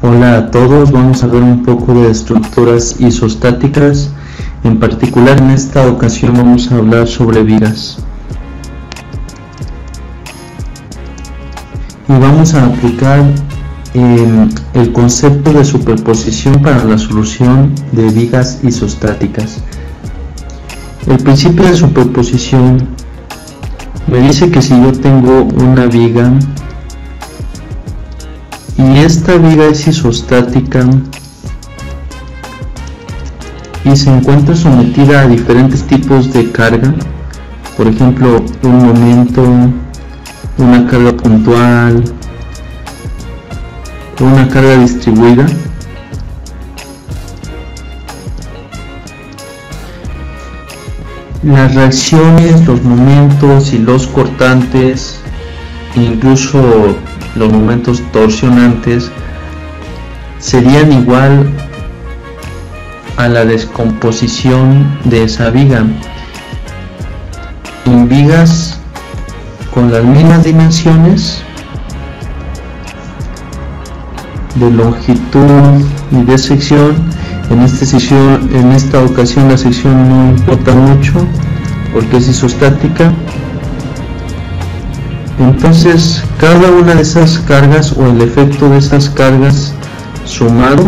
Hola a todos, vamos a ver un poco de estructuras isostáticas. En particular en esta ocasión vamos a hablar sobre vigas. Y vamos a aplicar el concepto de superposición para la solución de vigas isostáticas. El principio de superposición me dice que si yo tengo una viga y esta viga es isostática y se encuentra sometida a diferentes tipos de carga, por ejemplo un momento, una carga puntual, una carga distribuida, las reacciones, los momentos y los cortantes, incluso los momentos torsionantes, serían igual a la descomposición de esa viga. En vigas con las mismas dimensiones de longitud y de sección, en esta ocasión la sección no importa mucho porque es isostática. Entonces cada una de esas cargas o el efecto de esas cargas sumado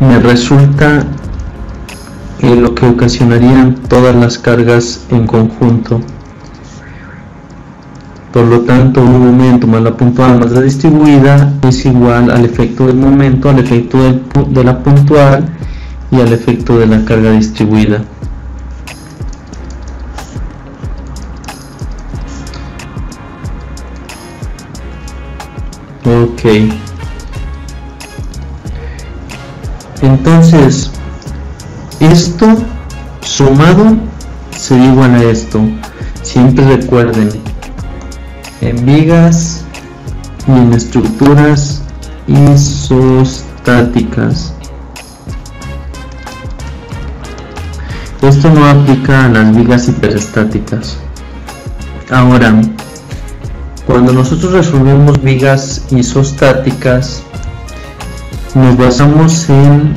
me resulta lo que ocasionarían todas las cargas en conjunto. Por lo tanto, un momento más la puntual más la distribuida es igual al efecto del momento, al efecto de la puntual y al efecto de la carga distribuida. Ok. Entonces, esto sumado sería igual a esto. Siempre recuerden, en vigas y en estructuras isostáticas. Esto no aplica a las vigas hiperestáticas. Ahora, cuando nosotros resolvemos vigas isostáticas, nos basamos en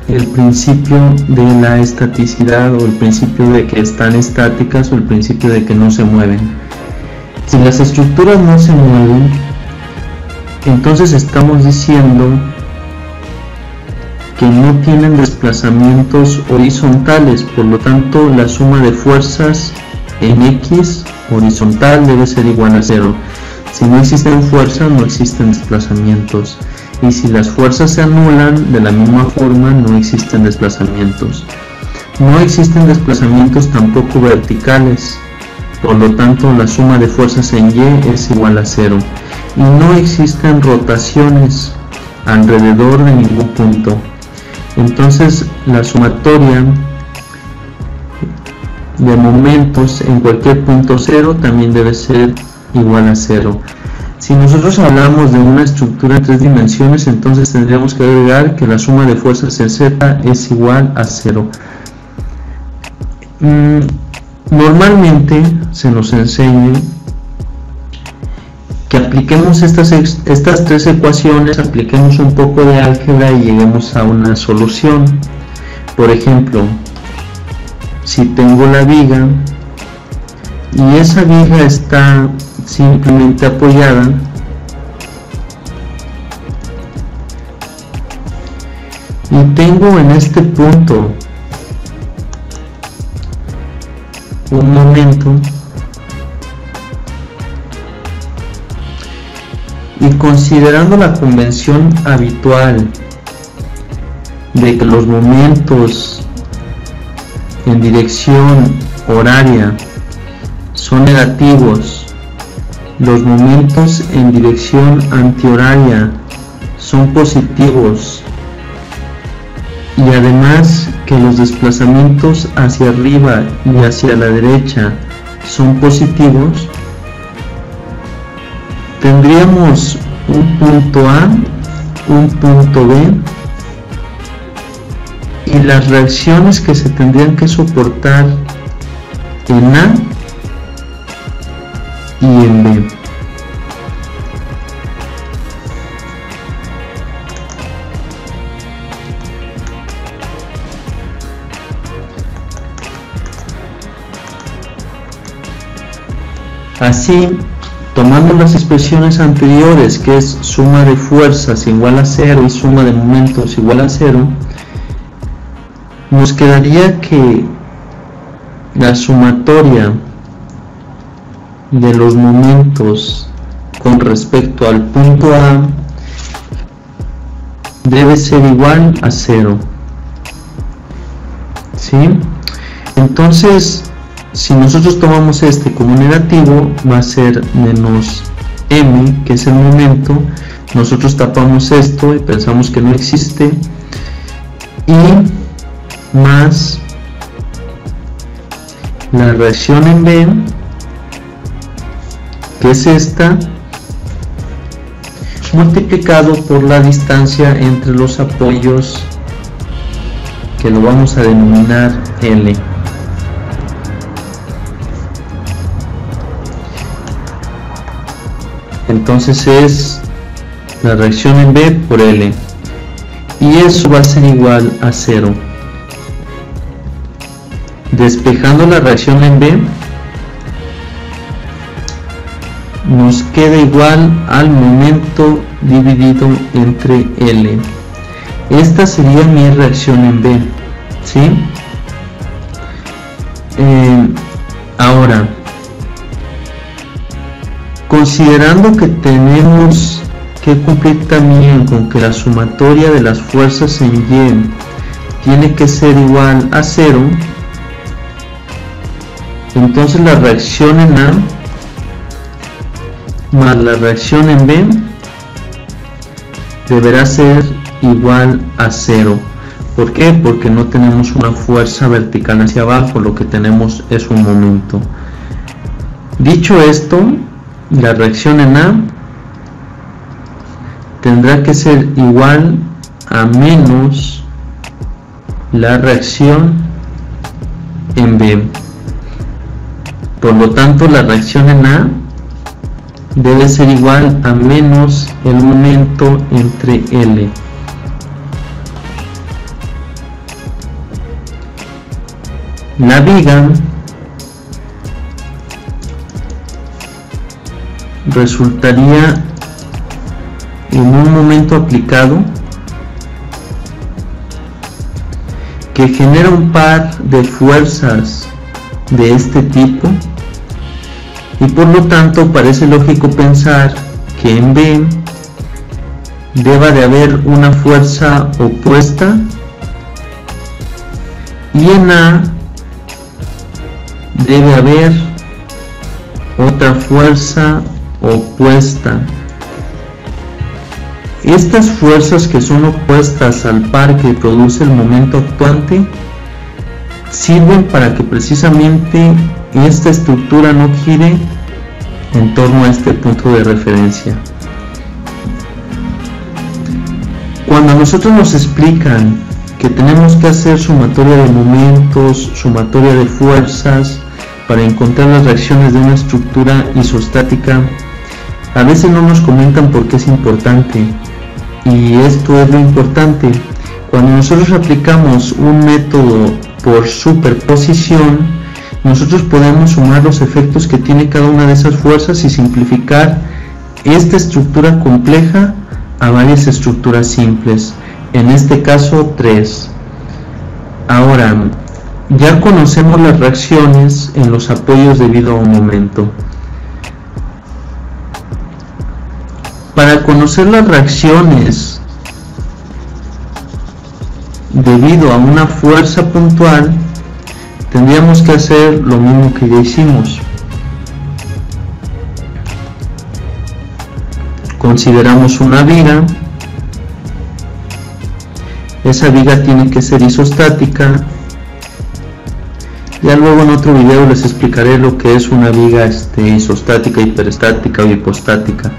el principio de la estaticidad, o el principio de que están estáticas, o el principio de que no se mueven. Si las estructuras no se mueven, entonces estamos diciendo que no tienen desplazamientos horizontales, por lo tanto la suma de fuerzas en X horizontal debe ser igual a 0. Si no existen fuerzas, no existen desplazamientos, y si las fuerzas se anulan, de la misma forma no existen desplazamientos. No existen desplazamientos tampoco verticales, por lo tanto la suma de fuerzas en Y es igual a 0, y no existen rotaciones alrededor de ningún punto. Entonces la sumatoria de momentos en cualquier punto 0 también debe ser igual a 0. Si nosotros hablamos de una estructura en 3 dimensiones, entonces tendríamos que agregar que la suma de fuerzas en Z es igual a 0. Normalmente se nos enseña que apliquemos estas 3 ecuaciones, apliquemos un poco de álgebra y lleguemos a una solución. Por ejemplo, si tengo la viga y esa viga está simplemente apoyada, y tengo en este punto un momento, y considerando la convención habitual de que los momentos en dirección horaria son negativos, los momentos en dirección antihoraria son positivos, y además que los desplazamientos hacia arriba y hacia la derecha son positivos, tendríamos un punto A, un punto B, y las reacciones que se tendrían que soportar en A y en B. Así, tomando las expresiones anteriores, que es suma de fuerzas igual a 0 y suma de momentos igual a 0, nos quedaría que la sumatoria de los momentos con respecto al punto A debe ser igual a 0. ¿Sí? Entonces, si nosotros tomamos este como negativo, va a ser menos m, que es el momento. Nosotros tapamos esto y pensamos que no existe, y más la reacción en B, que es esta, multiplicado por la distancia entre los apoyos, que lo vamos a denominar L. Entonces es la reacción en B por L, y eso va a ser igual a 0. Despejando la reacción en B, nos queda igual al momento dividido entre L. Esta sería mi reacción en B, ¿sí? Ahora, considerando que tenemos que cumplir también con que la sumatoria de las fuerzas en Y tiene que ser igual a 0, entonces la reacción en A más la reacción en B deberá ser igual a 0. ¿Por qué? Porque no tenemos una fuerza vertical hacia abajo, lo que tenemos es un momento. Dicho esto, la reacción en A tendrá que ser igual a menos la reacción en B. Por lo tanto, la reacción en A debe ser igual a menos el momento entre L. La viga resultaría en un momento aplicado que genera un par de fuerzas de este tipo, y por lo tanto parece lógico pensar que en B deba de haber una fuerza opuesta y en A debe haber otra fuerza opuesta. Estas fuerzas que son opuestas al par que produce el momento actuante sirven para que precisamente esta estructura no gire en torno a este punto de referencia. Cuando a nosotros nos explican que tenemos que hacer sumatoria de momentos, sumatoria de fuerzas para encontrar las reacciones de una estructura isostática, a veces no nos comentan por qué es importante, y esto es lo importante. Cuando nosotros aplicamos un método por superposición, nosotros podemos sumar los efectos que tiene cada una de esas fuerzas y simplificar esta estructura compleja a varias estructuras simples, en este caso 3. Ahora, ya conocemos las reacciones en los apoyos debido a un momento. Para conocer las reacciones debido a una fuerza puntual, tendríamos que hacer lo mismo que ya hicimos. Consideramos una viga. Esa viga tiene que ser isostática. Ya luego en otro video les explicaré lo que es una viga isostática, hiperestática o hipostática.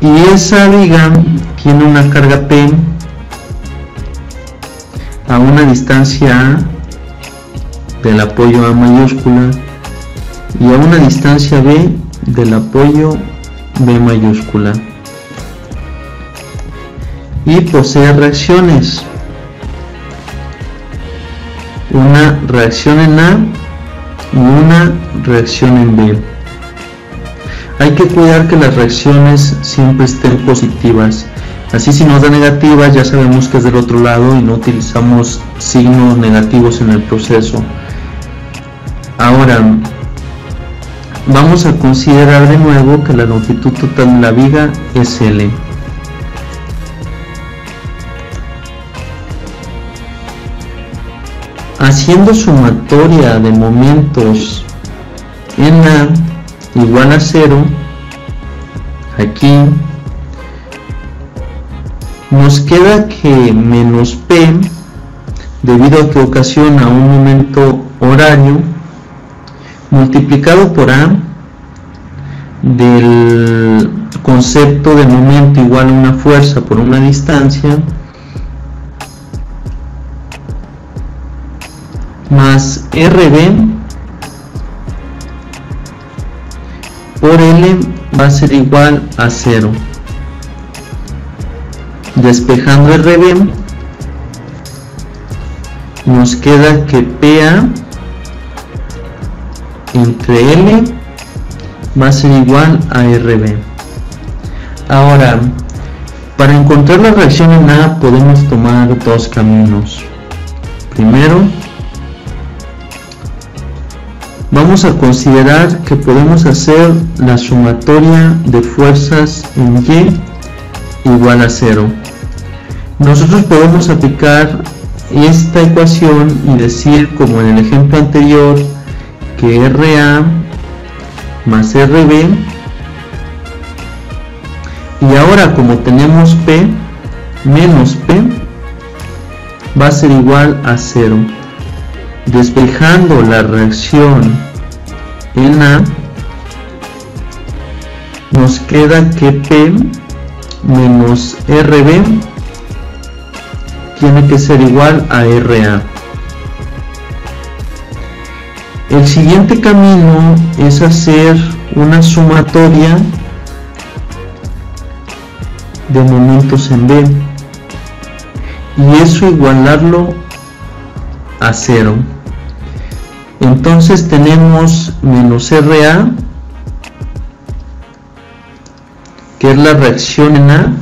Y esa viga tiene una carga P a una distancia A del apoyo A mayúscula y a una distancia b del apoyo B mayúscula, y posee reacciones, una reacción en A y una reacción en B. Hay que cuidar que las reacciones siempre estén positivas, así si nos da negativas ya sabemos que es del otro lado y no utilizamos signos negativos en el proceso. Ahora vamos a considerar de nuevo que la longitud total de la viga es L. Haciendo sumatoria de momentos en A igual a 0, aquí nos queda que menos P, debido a que ocasiona un momento horario, multiplicado por A del concepto de momento igual a una fuerza por una distancia, más RB por L va a ser igual a 0. Despejando RB nos queda que PA entre L va a ser igual a RB. Ahora, para encontrar la reacción en A podemos tomar dos caminos. Primero, vamos a considerar que podemos hacer la sumatoria de fuerzas en Y igual a 0. Nosotros podemos aplicar esta ecuación y decir, como en el ejemplo anterior, que RA más RB, y ahora como tenemos P menos P va a ser igual a 0. Despejando la reacción en A nos queda que P menos RB tiene que ser igual a RA. El siguiente camino es hacer una sumatoria de momentos en B y eso igualarlo a 0. Entonces tenemos menos RA, que es la reacción en A,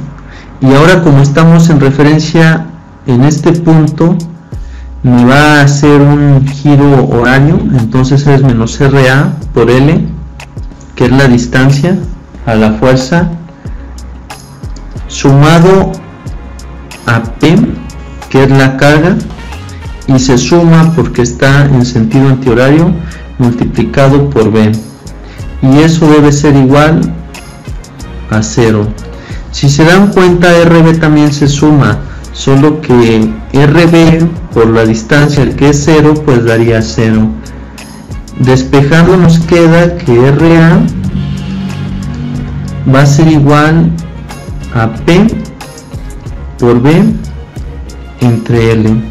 y ahora como estamos en referencia en este punto me va a hacer un giro horario, entonces es menos RA por L, que es la distancia a la fuerza, sumado a P, que es la carga, y se suma porque está en sentido antihorario, multiplicado por B, y eso debe ser igual a 0. Si se dan cuenta, RB también se suma, solo que RB por la distancia, que es 0, pues daría 0. Despejando nos queda que RA va a ser igual a P por B entre L.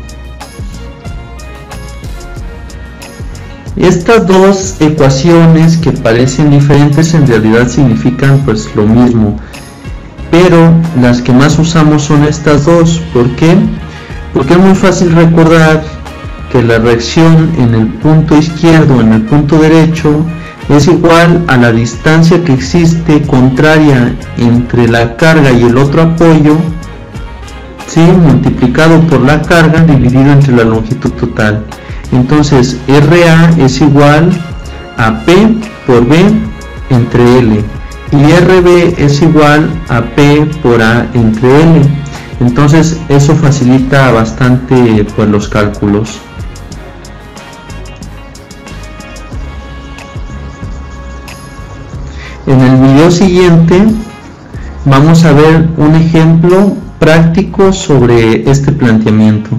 Estas dos ecuaciones que parecen diferentes en realidad significan pues lo mismo, pero las que más usamos son estas dos. ¿Por qué? Porque es muy fácil recordar que la reacción en el punto izquierdo, en el punto derecho, es igual a la distancia que existe contraria entre la carga y el otro apoyo, ¿sí?, multiplicado por la carga dividido entre la longitud total. Entonces RA es igual a P por B entre L y RB es igual a P por A entre L. Entonces eso facilita bastante pues los cálculos. En el video siguiente vamos a ver un ejemplo práctico sobre este planteamiento.